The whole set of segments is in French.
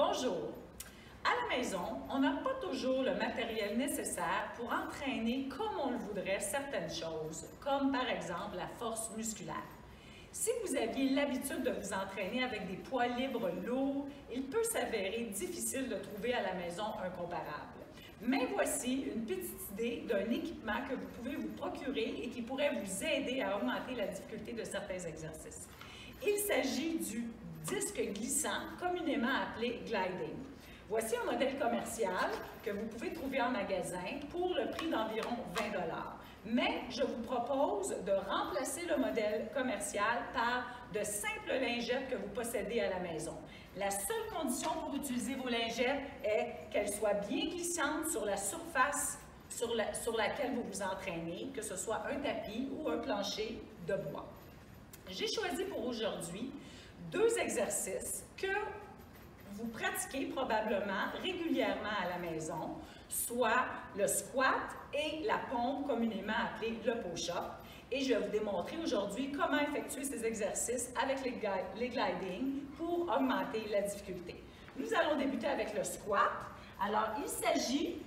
Bonjour! À la maison, on n'a pas toujours le matériel nécessaire pour entraîner comme on le voudrait certaines choses, comme par exemple la force musculaire. Si vous aviez l'habitude de vous entraîner avec des poids libres lourds, il peut s'avérer difficile de trouver à la maison un comparable. Mais voici une petite idée d'un équipement que vous pouvez vous procurer et qui pourrait vous aider à augmenter la difficulté de certains exercices. Il s'agit du disque glissant, communément appelé gliding. Voici un modèle commercial que vous pouvez trouver en magasin pour le prix d'environ 20 $. Mais je vous propose de remplacer le modèle commercial par de simples lingettes que vous possédez à la maison. La seule condition pour utiliser vos lingettes est qu'elles soient bien glissantes sur la surface sur laquelle vous vous entraînez, que ce soit un tapis ou un plancher de bois. J'ai choisi pour aujourd'hui 2 exercices que vous pratiquez probablement régulièrement à la maison, soit le squat et la pompe communément appelée le push-up. Et je vais vous démontrer aujourd'hui comment effectuer ces exercices avec les gliding pour augmenter la difficulté. Nous allons débuter avec le squat. Alors, il s'agit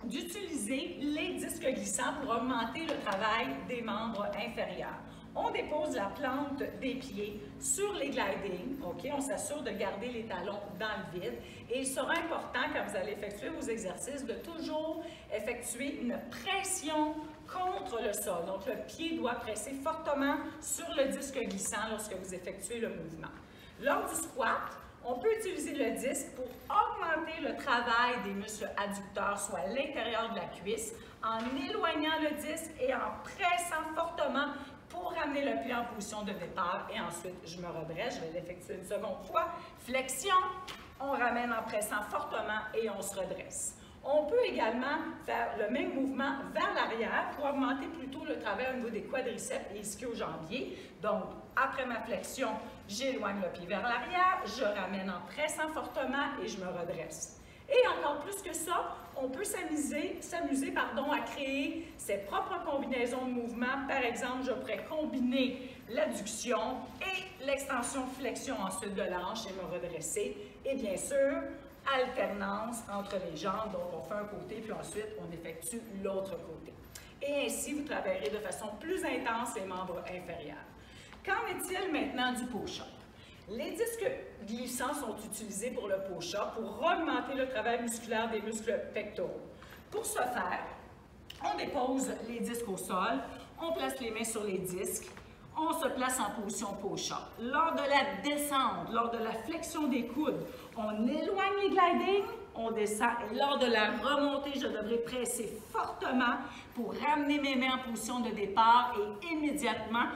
d'utiliser les disques glissants pour augmenter le travail des membres inférieurs. On dépose la plante des pieds sur les gliding, OK? On s'assure de garder les talons dans le vide. Et il sera important, quand vous allez effectuer vos exercices, de toujours effectuer une pression contre le sol. Donc, le pied doit presser fortement sur le disque glissant lorsque vous effectuez le mouvement. Lors du squat, on peut utiliser le disque pour augmenter le travail des muscles adducteurs, soit l'intérieur de la cuisse, en éloignant le disque et en pressant fortement pour ramener le pied en position de départ. Et ensuite, je me redresse, je vais l'effectuer une seconde fois. Flexion, on ramène en pressant fortement et on se redresse. On peut également faire le même mouvement vers l'arrière pour augmenter plutôt le travail au niveau des quadriceps et ischio-jambiers. Donc, après ma flexion, j'éloigne le pied vers l'arrière, je ramène en pressant fortement et je me redresse. Et encore plus que ça, on peut s'amuser à créer ses propres combinaisons de mouvements. Par exemple, je pourrais combiner l'adduction et l'extension-flexion ensuite de l'hanche et me redresser. Et bien sûr, alternance entre les jambes, donc on fait un côté puis ensuite on effectue l'autre côté. Et ainsi, vous travaillerez de façon plus intense les membres inférieurs. Qu'en est-il maintenant du push-up? Les disques glissants sont utilisés pour le push-up pour augmenter le travail musculaire des muscles pectoraux. Pour ce faire, on dépose les disques au sol, on place les mains sur les disques, on se place en position push-up. Lors de la descente, lors de la flexion des coudes, on éloigne les gliding, on descend et lors de la remontée, je devrais presser fortement pour ramener mes mains en position de départ et immédiatement,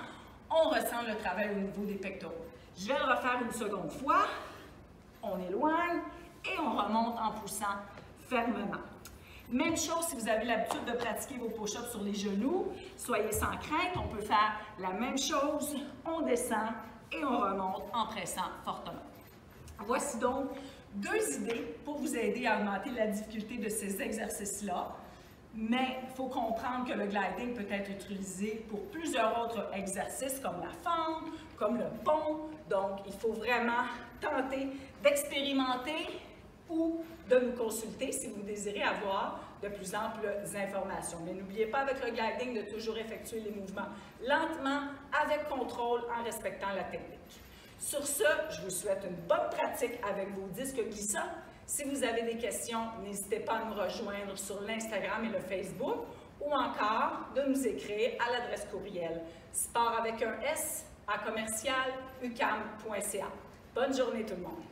on ressent le travail au niveau des pectoraux. Je vais le refaire une seconde fois. On éloigne et on remonte en poussant fermement. Même chose si vous avez l'habitude de pratiquer vos push-ups sur les genoux. Soyez sans crainte, on peut faire la même chose. On descend et on remonte en pressant fortement. Voici donc 2 idées pour vous aider à augmenter la difficulté de ces exercices-là. Mais il faut comprendre que le gliding peut être utilisé pour plusieurs autres exercices comme la fente, comme le pont. Donc, il faut vraiment tenter d'expérimenter ou de nous consulter si vous désirez avoir de plus amples informations. Mais n'oubliez pas avec le gliding de toujours effectuer les mouvements lentement, avec contrôle, en respectant la technique. Sur ce, je vous souhaite une bonne pratique avec vos disques glissants. Si vous avez des questions, n'hésitez pas à nous rejoindre sur l'Instagram et le Facebook ou encore de nous écrire à l'adresse courriel sport avec un S à commercial ucam.ca. Bonne journée tout le monde!